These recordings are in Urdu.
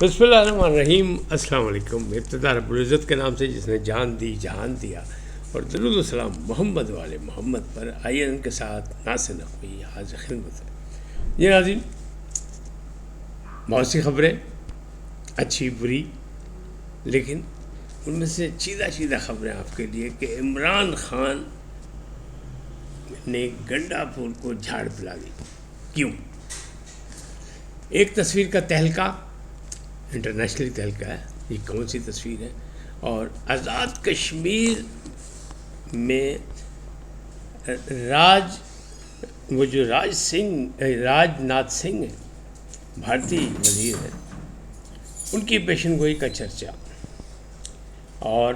بسم اللہ الرحمن الرحیم. السلام علیکم. ابتدا رب العزت کے نام سے جس نے جان دی جہان دیا، اور درود و سلام محمد والے محمد پر. آئیے ان کے ساتھ ناصر نقوی حاضر خدمت ہے. یہ ناظرین، بہت سی خبریں اچھی بری، لیکن ان میں سے چیدہ خبریں آپ کے لیے کہ عمران خان نے گنڈا پھول کو جھاڑ پلا دی. کیوں؟ ایک تصویر کا تہلکہ، انٹرنیشنلی تہلکہ ہے. یہ کون سی تصویر ہے؟ اور آزاد کشمیر میں راج ناتھ سنگھ ہیں، بھارتی وزیر ہیں، ان کی پیشن گوئی کا چرچا. اور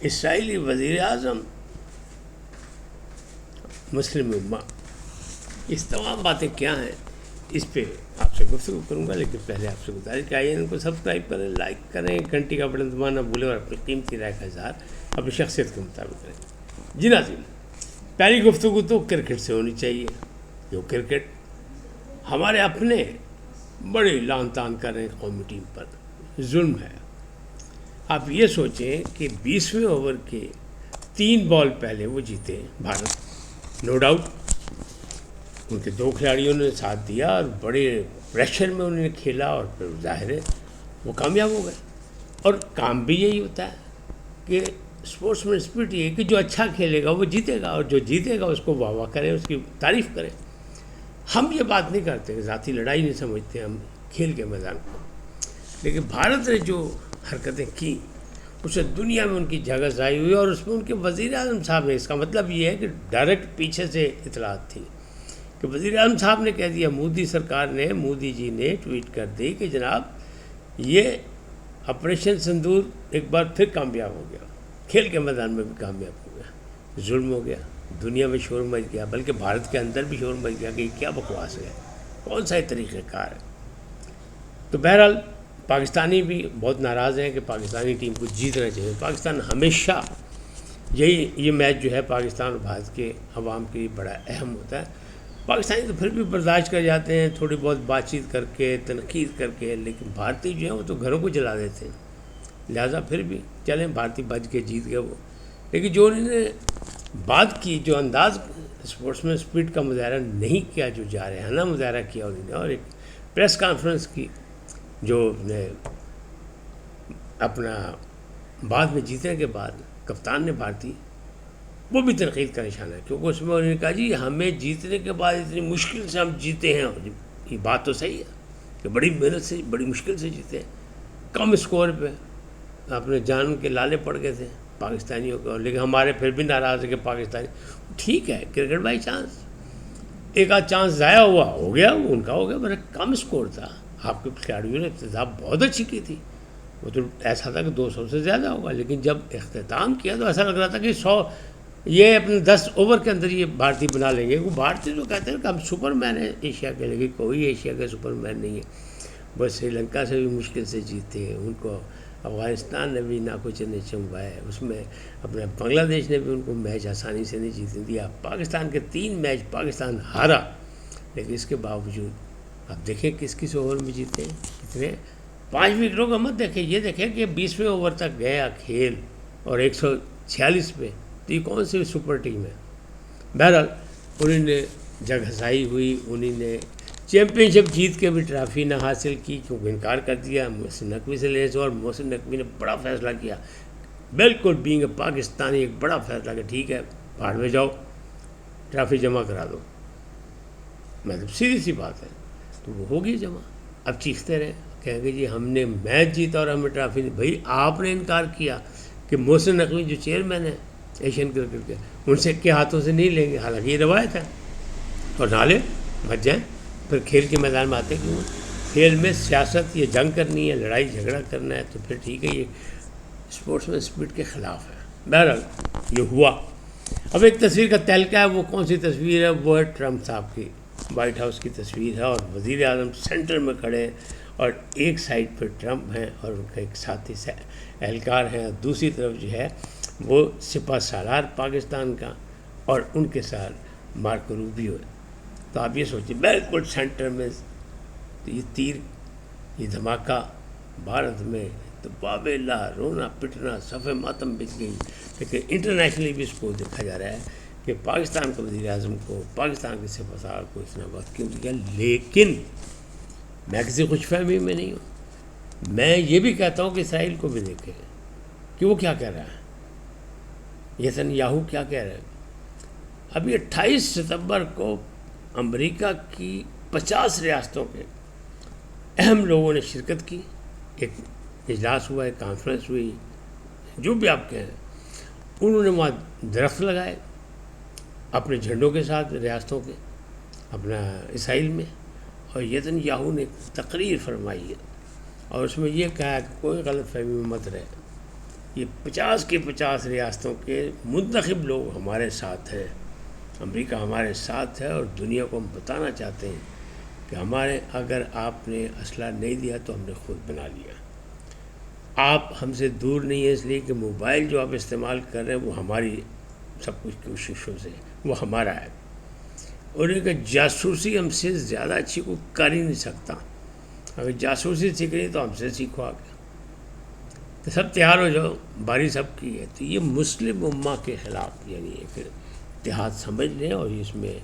اسرائیلی وزیر اعظم، مسلم امہ، اس تمام باتیں کیا ہیں، اس پہ آپ سے گفتگو کروں گا. لیکن پہلے آپ سے گزارش کہ آئیے ان کو سبسکرائب کریں، لائک کریں، گھنٹی کا بٹن دبانا نہ بھولیں، اور اپنی قیمتی رائے کا اظہار اپنی شخصیت کے مطابق کریں. جی ناظرین، پہلی گفتگو تو کرکٹ سے ہونی چاہیے. جو کرکٹ ہمارے اپنے بڑے لان تان کر رہے ہیں قومی ٹیم پر، ظلم ہے. آپ یہ سوچیں کہ 20ویں اوور کے 3 بال پہلے وہ جیتے بھارت، نو ڈاؤٹ. ان کے 2 کھلاڑیوں نے ساتھ دیا اور بڑے پریشر میں انہوں نے کھیلا، اور پھر ظاہر ہے وہ کامیاب ہو گئے. اور کام بھی یہی ہوتا ہے کہ اسپورٹس میں اسپرٹ یہ ہے کہ جو اچھا کھیلے گا وہ جیتے گا، اور جو جیتے گا اس کو واہ واہ کریں، اس کی تعریف کریں. ہم یہ بات نہیں کرتے، ذاتی لڑائی نہیں سمجھتے ہم کھیل کے میدان کو. لیکن بھارت نے جو حرکتیں کی، اس سے دنیا میں ان کی جگہ ضائع ہوئی، اور اس میں ان کے وزیر اعظم صاحب نے، اس کا مطلب یہ ہے کہ ڈائریکٹ پیچھے سے اطلاعات تھی کہ وزیر اعظم صاحب نے کہہ دیا، مودی جی نے ٹویٹ کر دی کہ جناب یہ آپریشن سندور ایک بار پھر کامیاب ہو گیا، کھیل کے میدان میں بھی کامیاب ہو گیا. ظلم ہو گیا، دنیا میں شور مچ گیا، بلکہ بھارت کے اندر بھی شور مچ گیا کہ یہ کیا بکواس ہے، کون سا طریقہ کار ہے. تو بہرحال پاکستانی بھی بہت ناراض ہیں کہ پاکستانی ٹیم کو جیتنا چاہیے. پاکستان ہمیشہ یہ میچ جو ہے پاکستان اور بھارت کے عوام کے لیے بڑا اہم ہوتا ہے. پاکستانی تو پھر بھی برداشت کر جاتے ہیں، تھوڑی بہت بات چیت کر کے، تنقید کر کے، لیکن بھارتی جو ہیں وہ تو گھروں کو جلا دیتے ہیں. لہٰذا پھر بھی چلیں، بھارتی بچ کے جیت گئے وہ. لیکن جو انہوں نے بات کی، جو انداز اسپورٹس میں اسپرٹ کا مظاہرہ نہیں کیا، جو جارحانہ مظاہرہ کیا انہوں نے، اور ایک پریس کانفرنس کی جو نے اپنا بعد میں جیتنے کے بعد کپتان نے بھارتی، وہ بھی تنقید کا نشانہ ہے. کیونکہ اس میں انہوں نے کہا جی ہمیں جیتنے کے بعد اتنی مشکل سے ہم جیتے ہیں. یہ بات تو صحیح ہے کہ بڑی محنت سے، بڑی مشکل سے جیتے ہیں، کم اسکور پہ. اپنے جان کے لالے پڑ گئے تھے پاکستانیوں کو. لیکن ہمارے پھر بھی ناراض ہے کہ پاکستانی، ٹھیک ہے کرکٹ بائی چانس، ایک آدھ چانس ضائع ہوا، ہو گیا، ان کا ہو گیا، بڑا کم اسکور تھا. آپ کے کھلاڑیوں نے ابتدا بہت اچھی کی تھی، وہ تو ایسا تھا کہ 200 سے زیادہ ہوگا. لیکن جب اختتام کیا تو ایسا لگ رہا تھا کہ 100 یہ اپنے 10 اوور کے اندر یہ بھارتی بنا لیں گے. وہ بھارتی تو کہتے ہیں کہ ہم سپر مین ہیں ایشیا کے، لیکن کوئی ایشیا کا سپر مین نہیں ہے. بس سری لنکا سے بھی مشکل سے جیتے ہیں، ان کو افغانستان نے بھی نہ کچھ نہیں چنگوایا ہے، اس میں اپنے بنگلہ دیش نے بھی ان کو میچ آسانی سے نہیں جیتنے دیا. پاکستان کے 3 میچ پاکستان ہارا، لیکن اس کے باوجود آپ دیکھیں کس اوور میں جیتے ہیں کتنے. 5 وکٹوں کا مت دیکھیں، یہ دیکھیں کہ 20ویں اوور تک گیا کھیل، اور 146 پہ. تو یہ کون سی سپر ٹیم ہے؟ بہرحال انہوں نے جگ ہزائی ہوئی، انہوں نے چیمپئن شپ جیت کے بھی ٹرافی نہ حاصل کی، کیونکہ انکار کر دیا محسن نقوی سے لینے سے. اور محسن نقوی نے بڑا فیصلہ کیا، بالکل بینگ اے پاکستانی، ایک بڑا فیصلہ کہ ٹھیک ہے بھاڑ میں جاؤ، ٹرافی جمع کرا دو. مطلب سیدھی سی بات ہے. تو وہ ہوگی جمع. اب چیختے رہے، کہیں گے جی ہم نے میچ جیتا اور ہمیں ٹرافی نہیں. بھائی آپ نے انکار کیا کہ محسن نقوی جو چیئرمین ہے ایشین کرکٹ کے، ان سے کے ہاتھوں سے نہیں لیں گے، حالانکہ یہ روایت ہے. اور نالے بچ جائیں، پھر کھیل کے میدان میں آتے کیوں؟ کھیل میں سیاست، یہ جنگ کرنی ہے، لڑائی جھگڑا کرنا ہے، تو پھر ٹھیک ہے، یہ اسپورٹس میں اسپرٹ کے خلاف ہے. بہرحال یہ ہوا. اب ایک تصویر کا تہلکہ ہے. وہ کون سی تصویر ہے؟ وہ ہے ٹرمپ صاحب کی، وائٹ ہاؤس کی تصویر ہے، اور وزیر اعظم سینٹر میں کھڑے ہیں، اور ایک سائڈ پہ ٹرمپ ہیں اور ان کا ایک ساتھی اہلکار ہیں، اور دوسری طرف جو ہے وہ سپہ سالار پاکستان کا، اور ان کے ساتھ مارکو روبیو ہے. تو آپ یہ سوچیں بالکل سینٹر میں یہ تیر، یہ دھماکہ بھارت میں تو بابلہ رونا پٹنا صف ماتم بچ گئی، لیکن انٹرنیشنلی بھی اس کو دیکھا جا رہا ہے کہ پاکستان کے وزیر اعظم کو، پاکستان کے سپہ سالار کو اتنا وقت کیوں دیا. لیکن میں کسی خوش فہمی میں نہیں ہوں. میں یہ بھی کہتا ہوں کہ اسرائیل کو بھی دیکھیں کہ وہ کیا کہہ رہا ہے، نیتن کیا کہہ رہا ہے. ابھی 28 ستمبر کو امریکہ کی 50 ریاستوں کے اہم لوگوں نے شرکت کی، ایک اجلاس ہوا، ایک کانفرنس ہوئی، جو بھی آپ کہیں. انہوں نے وہاں درخت لگائے اپنے جھنڈوں کے ساتھ ریاستوں کے، اپنا اسرائیل میں. اور نیتن نے تقریر فرمائی ہے اور اس میں یہ کہا کہ کوئی غلط فہمی میں مت رہے، یہ 50 کی 50 ریاستوں کے منتخب لوگ ہمارے ساتھ ہیں، امریکہ ہمارے ساتھ ہے، اور دنیا کو ہم بتانا چاہتے ہیں کہ ہمارے اگر آپ نے اسلحہ نہیں دیا تو ہم نے خود بنا لیا. آپ ہم سے دور نہیں ہے، اس لیے کہ موبائل جو آپ استعمال کر رہے ہیں وہ ہماری سب کچھ کوششوں سے وہ ہمارا ہے. اور ایک جاسوسی ہم سے زیادہ اچھی کوئی کر ہی نہیں سکتا. اگر جاسوسی سیکھ رہی تو ہم سے سیکھو آگے، تو سب تیار ہو جاؤ، باری سب کی ہے. تو یہ مسلم امہ کے خلاف یعنی ایک اتحاد سمجھ لیں. اور اس میں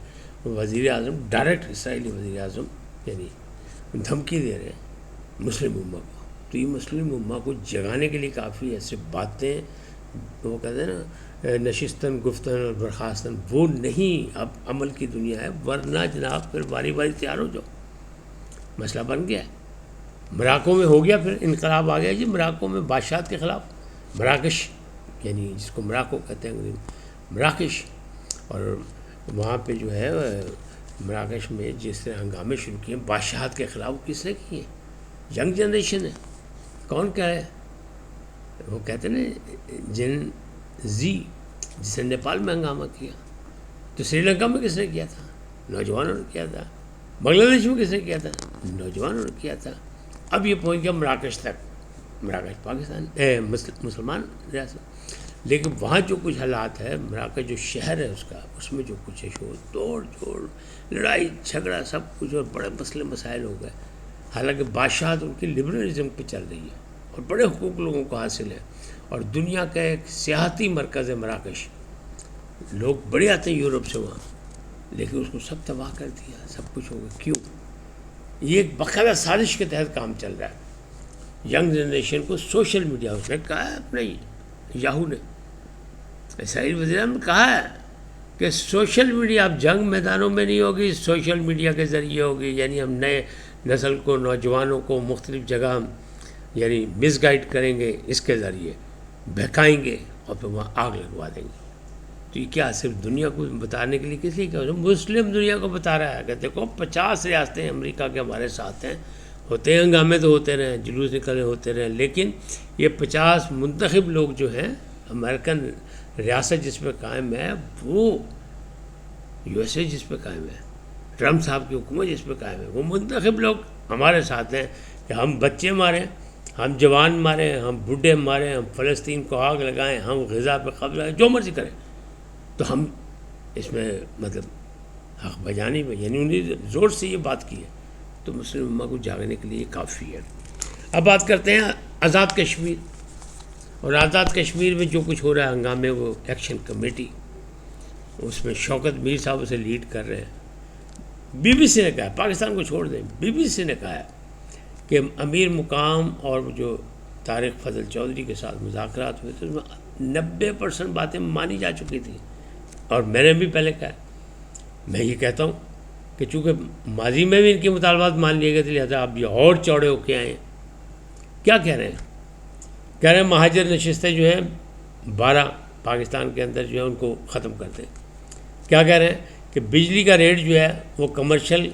وزیر اعظم ڈائریکٹ اسرائیلی وزیر اعظم یعنی دھمکی دے رہے ہیں مسلم امہ کو. تو یہ مسلم امہ کو جگانے کے لیے کافی ایسے باتیں، وہ کہتے ہیں نا نشستن گفتن اور برخاستن، وہ نہیں اب عمل کی دنیا ہے. ورنہ جناب پھر باری باری تیار ہو جاؤ، مسئلہ بن گیا ہے. مراکو میں ہو گیا، پھر انقلاب آ گیا جی مراکو میں بادشاہت کے خلاف. مراکش یعنی جس کو مراکو کہتے ہیں مراکش، اور وہاں پہ جو ہے مراکش میں جس طرح ہنگامے شروع کیے بادشاہت کے خلاف، کس نے کیے؟ ینگ جنریشن ہے. کون کہہ رہے ہیں؟ وہ کہتے ہیں جن جس نے نیپال میں ہنگامہ کیا، تو سری لنکا میں کس نے کیا تھا؟ نوجوانوں نے کیا تھا. بنگلہ دیش میں کس نے کیا تھا؟ نوجوانوں نے کیا تھا. اب یہ پہنچ گیا مراکش تک. مراکش پاکستان مسلمان ریاست، لیکن وہاں جو کچھ حالات ہے، مراکش جو شہر ہے اس کا، اس میں جو کچھ ہے شور توڑ جھوڑ، لڑائی جھگڑا سب کچھ، اور بڑے مسئلے مسائل ہو گئے. حالانکہ بادشاہت ان کی لبرلزم پہ چل رہی ہے اور بڑے حقوق لوگوں کو حاصل ہے، اور دنیا کا ایک سیاحتی مرکز ہے مراکش. لوگ بڑے آتے ہیں یورپ سے وہاں، لیکن اس کو سب تباہ کر دیا، سب کچھ ہو گیا. کیوں؟ یہ ایک باقاعدہ سازش کے تحت کام چل رہا ہے. ینگ جنریشن کو سوشل میڈیا، اس نے کہا ہے اپنے نے اسرائیل وزیر اعظم نے کہا ہے کہ سوشل میڈیا اب جنگ میدانوں میں نہیں ہوگی، سوشل میڈیا کے ذریعے ہوگی. یعنی ہم نئے نسل کو، نوجوانوں کو مختلف جگہ ہم یعنی مس گائڈ کریں گے، اس کے ذریعے بہکائیں گے اور پھر وہاں آگ لگوا دیں گے. تو یہ کیا صرف دنیا کو بتانے کے لیے؟ کس لیے کیا؟ مسلم دنیا کو بتا رہا ہے کہ دیکھو 50 ریاستیں امریکہ کے ہمارے ساتھ ہیں. ہوتے ہیں ہنگامے تو ہوتے رہے، جلوس نکلے ہوتے رہے، لیکن یہ 50 منتخب لوگ جو ہیں، امریکن ریاست جس پہ قائم ہے، وہ USA جس پہ قائم ہے، ٹرمپ صاحب کی حکومت جس پہ قائم ہے، وہ منتخب لوگ ہمارے ساتھ ہیں کہ ہم بچے ماریں، ہم جوان ماریں، ہم بوڑھے ماریں، ہم فلسطین کو آگ لگائیں، ہم غزہ پہ قبضہ کریں، جو مرضی کریں. تو ہم اس میں مطلب حق بجانی میں یعنی انہیں زور سے یہ بات کی ہے. تو مسلم امہ کو جاگنے کے لیے کافی ہے. اب بات کرتے ہیں آزاد کشمیر. اور آزاد کشمیر میں جو کچھ ہو رہا ہے ہنگامے، وہ ایکشن کمیٹی، اس میں شوکت میر صاحب اسے لیڈ کر رہے ہیں. BBC نے کہا ہے، پاکستان کو چھوڑ دیں، BBC نے کہا ہے کہ امیر مقام اور جو طارق فضل چودھری کے ساتھ مذاکرات ہوئے تھے، اس میں 90% باتیں مانی جا چکی تھیں. اور میں نے بھی پہلے کہا، میں یہ کہتا ہوں کہ چونکہ ماضی میں بھی ان کے مطالبات مان لیے گئے تھے، لہٰذا آپ یہ اور چوڑے ہو کے آئے. کیا کہہ رہے ہیں؟ کہہ رہے ہیں مہاجر نشستیں جو ہیں 12 پاکستان کے اندر جو ہے ان کو ختم کر دیں. کیا کہہ رہے ہیں کہ بجلی کا ریٹ جو ہے وہ کمرشل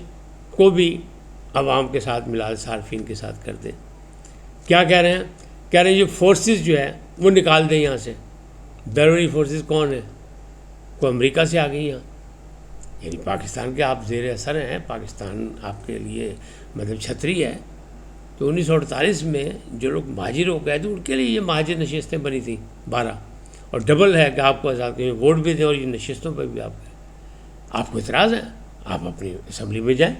کو بھی عوام کے ساتھ ملا، صارفین کے ساتھ کر دیں. کیا کہہ رہے ہیں؟ کہہ رہے ہیں یہ فورسز جو ہے وہ نکال دیں یہاں سے. بیرونی فورسز کون ہیں؟ کوئی امریکہ سے آ گئی یہاں، یعنی پاکستان کے آپ زیر اثر ہیں، پاکستان آپ کے لیے مطلب چھتری ہے. تو 1948 میں جو لوگ مہاجر ہو گئے تھے ان کے لیے یہ مہاجر نشستیں بنی تھیں 12، اور ڈبل ہے کہ آپ کو آزاد کریں، ووٹ بھی دیں اور یہ نشستوں پہ بھی آپ کو اعتراض ہے، آپ اپنی اسمبلی میں جائیں،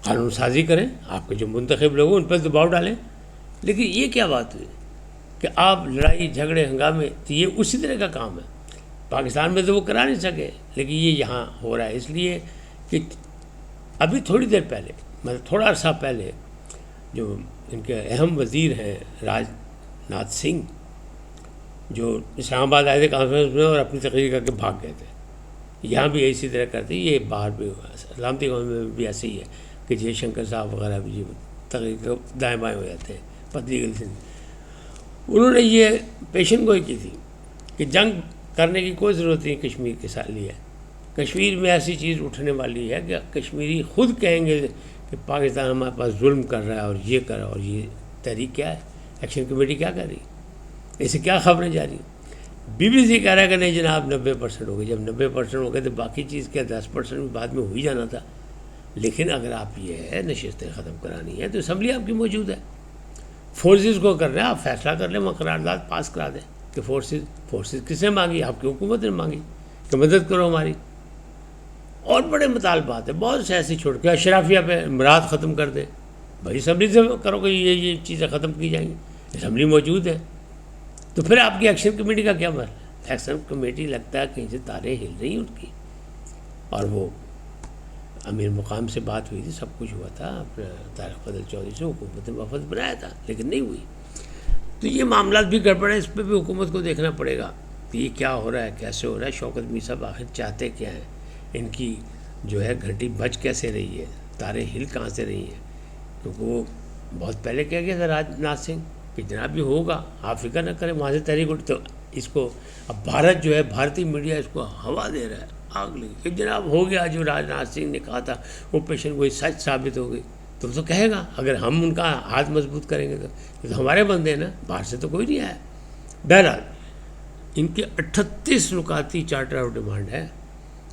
قانون سازی کریں، آپ کے جو منتخب لوگ ہیں ان پر دباؤ ڈالیں لیکن یہ کیا بات ہوئی کہ آپ لڑائی جھگڑے ہنگامے، تو یہ اسی طرح کا کام ہے. پاکستان میں تو وہ کرا نہیں سکے، لیکن یہ یہاں ہو رہا ہے. اس لیے کہ ابھی تھوڑی دیر پہلے، مطلب تھوڑا عرصہ پہلے، جو ان کے اہم وزیر ہیں راج ناتھ سنگھ، جو اسلام آباد آئے تھے کانفرنس میں اور اپنی تقریر کر کے بھاگ گئے تھے. یہاں بھی اسی طرح کرتے، یہ باہر بھی ہوا، سلامتی کونسل میں بھی ایسے ہی ہے کہ جے شنکر صاحب وغیرہ بھی تقریر دائیں بائیں ہو جاتے ہیں پتلی گلی سے. انہوں نے یہ پیشن گوئی کی تھی کہ جنگ کرنے کی کوئی ضرورت نہیں کشمیر کے ساتھ لیے. کشمیر میں ایسی چیز اٹھنے والی ہے کہ کشمیری خود کہیں گے کہ پاکستان ہمارے پاس ظلم کر رہا ہے اور یہ کر رہا ہے. اور یہ تحریک کیا ہے، ایکشن کمیٹی کیا کر رہی ہے، اسے کیا خبریں جا رہی ہیں. بی بی سی کہہ رہا ہے کہ نہیں جناب 90% ہو گئی. جب 90% ہو گئے تو باقی چیز کیا 10% بھی بعد میں ہو ہی جانا تھا. لیکن اگر آپ یہ ہے نشستیں ختم کرانی ہے تو اسمبلی آپ کی موجود ہے، فورسز کو کر رہے ہیں، آپ فیصلہ کر لیں، وہ قرارداد پاس کرا دیں کہ فورسز کس نے مانگی، آپ کی حکومت نے مانگی کہ مدد کرو ہماری. اور بڑے مطالبات ہیں بہت سے ایسے، چھوڑ کے اشرافیہ پہ امرات ختم کر دیں. بھائی اسمبلی سے کرو کہ یہ چیزیں ختم کی جائیں گی، اسمبلی موجود ہے. تو پھر آپ کی ایکشن کمیٹی کا کیا مسئلہ ہے؟ ایکشن کمیٹی لگتا ہے کہیں سے تاریں ہل رہی ہیں ان کی. اور وہ امیر مقام سے بات ہوئی تھی، سب کچھ ہوا تھا، اپنا طارق فضل چودھری سے حکومت نے وفد بنایا تھا، لیکن نہیں ہوئی. تو یہ معاملات بھی گڑبڑ ہے، اس پہ بھی حکومت کو دیکھنا پڑے گا کہ یہ کیا ہو رہا ہے، کیسے ہو رہا ہے. شوکت میر صاحب آخر چاہتے کیا ہیں، ان کی جو ہے گھنٹی بج کیسے رہی ہے، تاریں ہل کہاں سے رہی ہیں. کیونکہ وہ بہت پہلے کہہ گیا تھا راج ناتھ سنگھ کہ جناب یہ ہوگا، آپ فکر نہ کریں. وہاں سے تحریک اٹھ، تو اس کو اب بھارت جو ہے، بھارتی میڈیا اس کو ہوا دے رہا ہے، آگ لگی کہ جناب ہو گیا جو راج ناتھ سنگھ نے کہا تھا، وہ پیشن گوئی سچ ثابت ہو گئی. تو کہے گا اگر ہم ان کا ہاتھ مضبوط کریں گے تو یہ تو ہمارے بندے ہیں نا، باہر سے تو کوئی نہیں آیا. بہرحال ان کے 38 نکاتی چارٹر آف ڈیمانڈ ہے،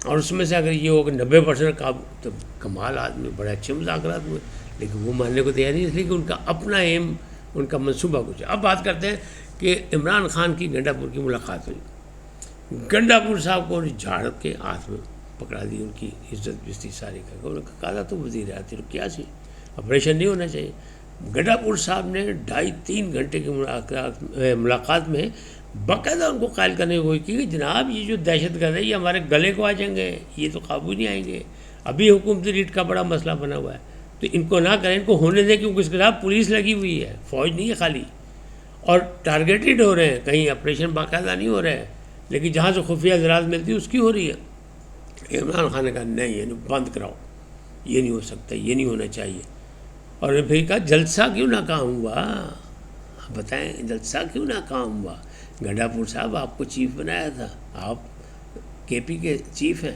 اور اس میں سے اگر یہ ہو کہ 90% کا، تو کمال آدمی، بڑے اچھے مذاکرات ہوئے. لیکن وہ ماننے کو تیار نہیں، اس لیے کہ ان کا اپنا ایم، ان کا منصوبہ کچھ ہے. اب بات کرتے ہیں کہ عمران خان کی گنڈا پور کی ملاقات ہوئی. گنڈا پور صاحب کو جھاڑ کے ہاتھ میں پکڑا دی، ان کی عزت بستی ساری کر کے. انہوں نے کہا تھا تو وزیر اعظم کیا سی، آپریشن نہیں ہونا چاہیے. گنڈا پور صاحب نے 2.5-3 گھنٹے کی ملاقات میں باقاعدہ ان کو قائل کرنے کی کوئی کی کہ جناب یہ جو دہشت گرد ہے یہ ہمارے گلے کو آ جائیں گے، یہ تو قابو نہیں آئیں گے. ابھی حکومتی ریٹ کا بڑا مسئلہ بنا ہوا ہے، تو ان کو نہ کریں، ان کو ہونے دیں، کیونکہ اس کے خلاف پولیس لگی ہوئی ہے، فوج نہیں ہے خالی، اور ٹارگیٹڈ ہو رہے ہیں. کہیں آپریشن باقاعدہ نہیں ہو رہے ہیں، لیکن جہاں سے خفیہ اطلاعات ملتی ہے اس کی ہو رہی ہے. عمران خان نے کہا نہیں، یہ بند کراؤ، یہ نہیں ہو سکتا، یہ نہیں ہونا چاہیے. اور پھر کہا جلسہ کیوں ناکام ہوا، بتائیں جلسہ کیوں ناکام ہوا. گنڈا پور صاحب آپ کو چیف بنایا تھا، آپ کے پی کے چیف ہیں،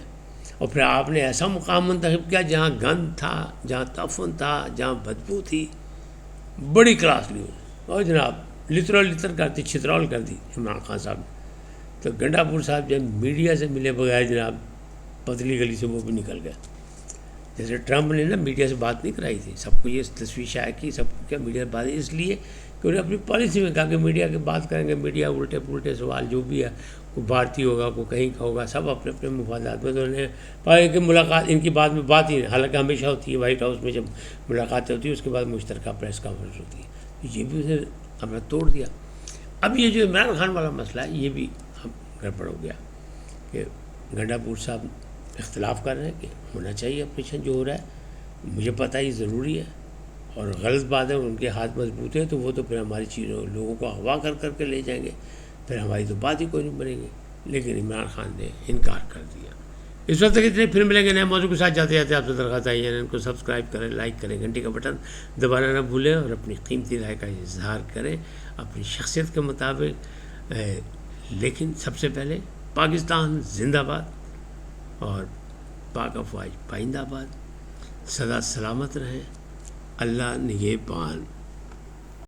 اور پھر آپ نے ایسا مقام منتخب کیا جہاں گند تھا، جہاں تفن تھا، جہاں بدبو تھی. بڑی کلاس لی اور جناب لتر کر دی، چھترول کر دی عمران خان صاحب نے. تو گنڈا پور صاحب جب میڈیا سے ملے بغیر جناب پتلی گلی سے وہ بھی نکل گیا. جیسے ٹرمپ نے نا میڈیا سے بات نہیں کرائی تھی، سب کو یہ تصویر شائع کی، سب کو کیا میڈیا سے بات، اس لیے کہ انہیں اپنی پالیسی میں کہا کہ میڈیا کی بات کریں گے، میڈیا الٹے پلٹے سوال جو بھی ہے، کوئی بھارتی ہوگا، کوئی کہیں کا ہوگا، سب اپنے اپنے مفادات میں. تو انہیں پایا کہ ملاقات ان کی بعد میں بات ہی نہیں، حالانکہ ہمیشہ ہوتی ہے وائٹ ہاؤس میں جب ملاقاتیں ہوتی ہیں اس کے بعد مشترکہ پریس کانفرنس ہوتی ہے. یہ بھی اسے ہم نے توڑ دیا. اب یہ جو عمران خان والا مسئلہ ہے یہ بھی گڑبڑ ہو گیا کہ گنڈا پور صاحب اختلاف کر رہے ہیں کہ ہونا چاہیے آپریشن جو ہو رہا ہے، مجھے پتہ یہ ضروری ہے، اور غلط بات ہے ان کے ہاتھ مضبوط ہیں تو وہ تو پھر ہماری چیزوں لوگوں کو ہوا کر کر کے لے جائیں گے، پھر ہماری تو بات ہی کوئی نہیں بنے گی. لیکن عمران خان نے انکار کر دیا. اس وقت تک اتنے، پھر ملیں گے نئے موضوع کے ساتھ. جاتے جاتے آپ سے درخواست آئی ہے ان کو سبسکرائب کریں، لائک کریں، گھنٹی کا بٹن دبانا نہ بھولیں، اور اپنی قیمتی رائے کا اظہار کریں اپنی شخصیت کے مطابق. لیکن سب سے پہلے پاکستان زندہ باد اور پاک افواج پائندہ باد. سدا سلامت رہیں. اللہ نگہبان.